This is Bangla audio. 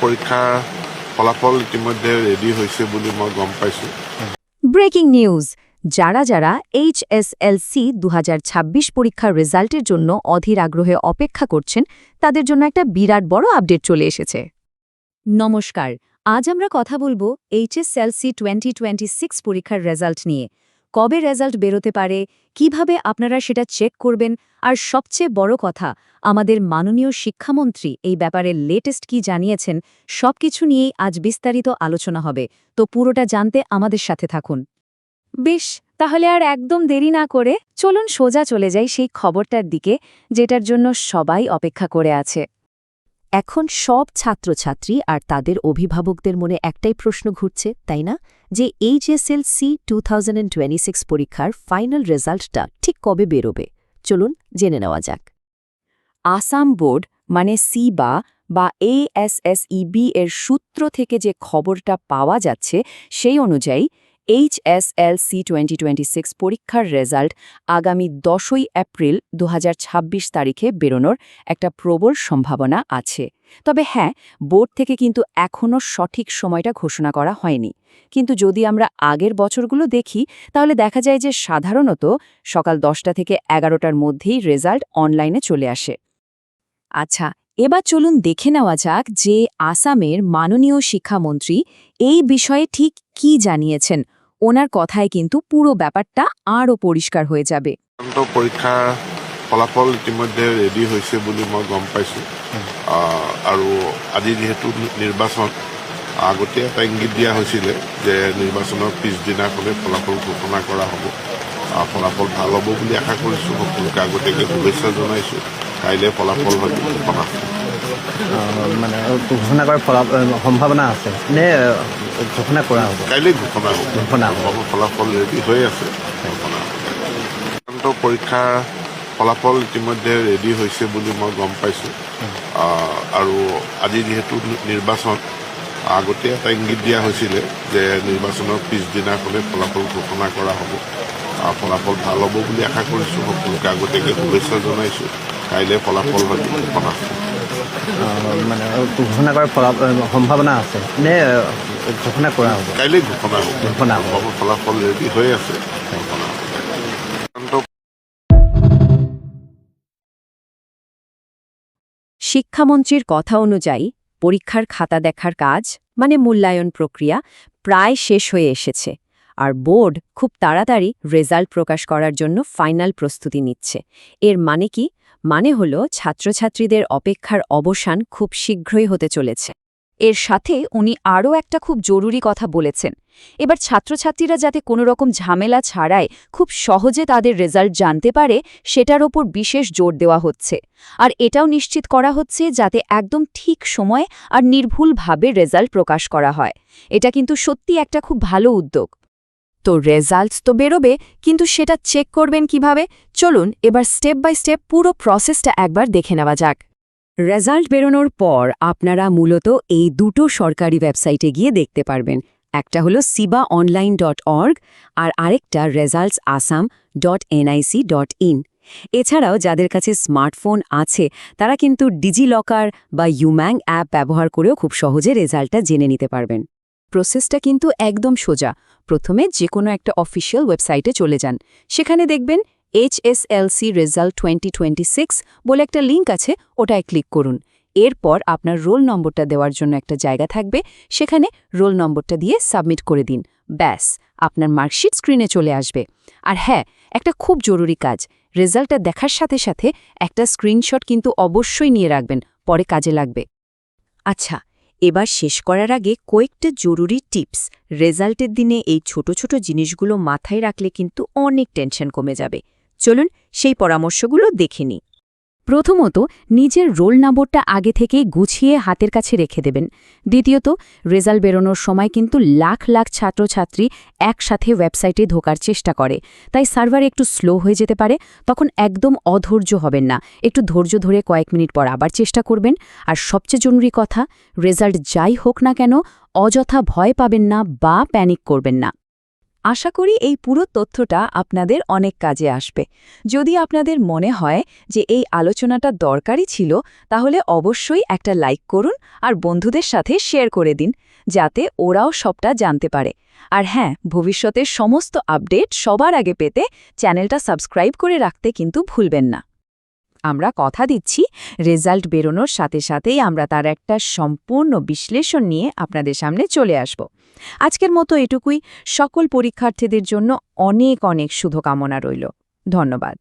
পৰীক্ষাৰ ফলাফল ইতিমধ্যে ৰেডি হৈছে বুলি মই গম পাইছোঁ। ব্রেকিং নিউজ, যারা যারা এইচএসএলসি 2026 পরীক্ষার রেজাল্টের জন্য অধীর আগ্রহে অপেক্ষা করছেন তাদের জন্য একটা বিরাট বড় আপডেট চলে এসেছে। নমস্কার, আজ আমরা কথা বলবো এইচএসএলসি 2026 পরীক্ষার রেজাল্ট নিয়ে। কবে রেজাল্ট বেরোতে পারে, কিভাবে আপনারা সেটা চেক করবেন, আর সবচেয়ে বড় কথা, আমাদের মাননীয় শিক্ষামন্ত্রী এই ব্যাপারে লেটেস্ট কি জানিয়েছেন, সবকিছু নিয়েই আজ বিস্তারিত আলোচনা হবে। তো পুরোটা জানতে আমাদের সাথে থাকুন। বেশ, তাহলে আর একদম দেরি না করে চলুন সোজা চলে যাই সেই খবরটার দিকে যেটার জন্য সবাই অপেক্ষা করে আছে। এখন সব ছাত্রছাত্রী আর তাদের অভিভাবকদের মনে একটাই প্রশ্ন ঘুরছে, তাই না, যে এইচএসএলসি 2026 পরীক্ষার ফাইনাল রেজাল্টটা ঠিক কবে বেরোবে। চলুন জেনে নেওয়া যাক। আসাম বোর্ড মানে সিবা বা এএসএসইবি এর সূত্র থেকে যে খবরটা পাওয়া যাচ্ছে সেই অনুযায়ী এইচএসএলসি 2026 পরীক্ষার রেজাল্ট আগামী 10 এপ্রিল 2026 তারিখে বেরোনোর একটা প্রবল সম্ভাবনা আছে। তবে হ্যাঁ, বোর্ড থেকে কিন্তু এখনও সঠিক সময়টা ঘোষণা করা হয়নি। কিন্তু যদি আমরা আগের বছরগুলো দেখি তাহলে দেখা যায় যে সাধারণত সকাল 10টা থেকে 11টার মধ্যেই রেজাল্ট অনলাইনে চলে আসে। আচ্ছা, এবার চলুন দেখে নেওয়া যাক যে আসামের মাননীয় শিক্ষামন্ত্রী এই বিষয়ে ঠিক কি জানিয়েছেন। ওনার কথায় কিন্তু পুরো ব্যাপারটা আরও পরিষ্কার হয়ে যাবে। পৰীক্ষাৰ ফলাফল ইতিমধ্যে ৰেডি হৈছে বুলি মই গম পাইছোঁ। আৰু আজি যিহেতু নিৰ্বাচন, আগতে এটা ইংগিত দিয়া হৈছিলে যে নিৰ্বাচনৰ পিছদিনাখনে ফলাফল ঘোষণা কৰা হ'ব। ফলাফল ভাল হ'ব বুলি আশা কৰিছোঁ। সকলোকে আগতীয়াকৈ শুভেচ্ছা জনাইছোঁ। কাইলৈ ফলাফল হয়তো ঘোষণা হ'ব। মানে ঘোষণা কৰাৰ সম্ভাৱনা আছে নে ঘোষণা কৰা হ'ব? কাইলৈ ঘোষণা হ'ব। ফলাফল ৰেডি হৈ আছে। পৰীক্ষাৰ ফলাফল ইতিমধ্যে ৰেডি হৈছে বুলি মই গম পাইছোঁ। আৰু আজি যিহেতু নিৰ্বাচন, আগতে এটা ইংগিত দিয়া হৈছিলে যে নিৰ্বাচনৰ পিছদিনাখনে ফলাফল ঘোষণা কৰা হ'ব। ফলাফল ভাল হ'ব বুলি আশা কৰিছোঁ। সকলোকে আগতীয়াকৈ শুভেচ্ছা জনাইছোঁ। কাইলৈ ফলাফল হয়তো ঘোষণা হ'ব। মানে ঘোষণা কৰাৰ সম্ভাৱনা আছে নে ঘোষণা কৰা হ'ব? কাইলৈ ঘোষণা হ'ব। ফলাফল ৰেডি হৈ আছে। শিক্ষামন্ত্রীর কথা অনুযায়ী পরীক্ষার খাতা দেখার কাজ মানে মূল্যায়ন প্রক্রিয়া প্রায় শেষ হয়ে এসেছে, আর বোর্ড খুব তাড়াতাড়ি রেজাল্ট প্রকাশ করার জন্য ফাইনাল প্রস্তুতি নিচ্ছে। এর মানে কি? মানে হলো ছাত্রছাত্রীদের অপেক্ষার অবসান খুব শীঘ্রই হতে চলেছে। এর সাথে উনি আরও একটা খুব জরুরি কথা বলেছেন। এবার ছাত্রছাত্রীরা যাতে কোনো রকম ঝামেলা ছাড়াই খুব সহজে তাদের রেজাল্ট জানতে পারে সেটার ওপর বিশেষ জোর দেওয়া হচ্ছে। আর এটাও নিশ্চিত করা হচ্ছে যাতে একদম ঠিক সময় আর নির্ভুলভাবে রেজাল্ট প্রকাশ করা হয়। এটা কিন্তু সত্যি একটা খুব ভালো উদ্যোগ। তো রেজাল্টস তো বেরোবে, কিন্তু সেটা চেক করবেন কিভাবে? চলুন এবার স্টেপ বাই স্টেপ পুরো প্রসেসটা একবার দেখে নেওয়া যাক। রেজাল্ট বেরোনোর পর আপনারা মূলত এই দুটো সরকারি ওয়েবসাইটে গিয়ে দেখতে পারবেন। একটা হলো sibaonline.org আর আরেকটা resultsasam.nic.in। এছাড়াও যাদের কাছে স্মার্টফোন আছে তারা কিন্তু ডিজিলকার বা ইউম্যাং অ্যাপ ব্যবহার করেও খুব সহজে রেজাল্টটা জেনে নিতে পারবেন। প্রসেসটা কিন্তু একদম সোজা। প্রথমে যে কোনো একটা অফিসিয়াল ওয়েবসাইটে চলে যান। সেখানে দেখবেন এইচএসএলসি রেজাল্ট 2026 বলে একটা লিঙ্ক আছে, ওটায় ক্লিক করুন। এরপর আপনার রোল নম্বরটা দেওয়ার জন্য একটা জায়গা থাকবে, সেখানে রোল নম্বরটা দিয়ে সাবমিট করে দিন। ব্যাস, আপনার মার্কশিট স্ক্রিনে চলে আসবে। আর হ্যাঁ, একটা খুব জরুরি কাজ, রেজাল্টটা দেখার সাথে সাথে একটা স্ক্রিনশট কিন্তু অবশ্যই নিয়ে রাখবেন, পরে কাজে লাগবে। আচ্ছা, এবার শেষ করার আগে কয়েকটা জরুরি টিপস। রেজাল্টের দিনে এই ছোট ছোট জিনিসগুলো মাথায় রাখলে কিন্তু অনেক টেনশন কমে যাবে। চলুন সেই পরামর্শগুলো দেখে নিই। প্রথমত, নিজের রোল নম্বরটা আগে থেকেই গুছিয়ে হাতের কাছে রেখে দেবেন। দ্বিতীয়ত, রেজাল্ট বেরোনোর সময় কিন্তু লাখ লাখ ছাত্রছাত্রী একসাথে ওয়েবসাইটে ঢোকার চেষ্টা করে, তাই সার্ভার একটু স্লো হয়ে যেতে পারে। তখন একদম অধৈর্য হবেন না, একটু ধৈর্য ধরে কয়েক মিনিট পর আবার চেষ্টা করবেন। আর সবচেয়ে জরুরি কথা, রেজাল্ট যাই হোক না কেন অযথা ভয় পাবেন না বা প্যানিক করবেন না। আশা করি এই পুরো তথ্যটা আপনাদের অনেক কাজে আসবে। যদি আপনাদের মনে হয় যে এই আলোচনাটা দরকারি ছিল, তাহলে অবশ্যই একটা লাইক করুন আর বন্ধুদের সাথে শেয়ার করে দিন, যাতে ওরাও সবটা জানতে পারে। আর হ্যাঁ, ভবিষ্যতের সমস্ত আপডেট সবার আগে পেতে চ্যানেলটা সাবস্ক্রাইব করে রাখতে কিন্তু ভুলবেন না। আমরা কথা দিচ্ছি, রেজাল্ট বেরোনোর সাথে সাথেই আমরা তার একটা সম্পূর্ণ বিশ্লেষণ নিয়ে আপনাদের সামনে চলে আসব। আজকের মতো এটুকুই। সকল পরীক্ষার্থীদের জন্য অনেক অনেক শুভকামনা রইল। ধন্যবাদ।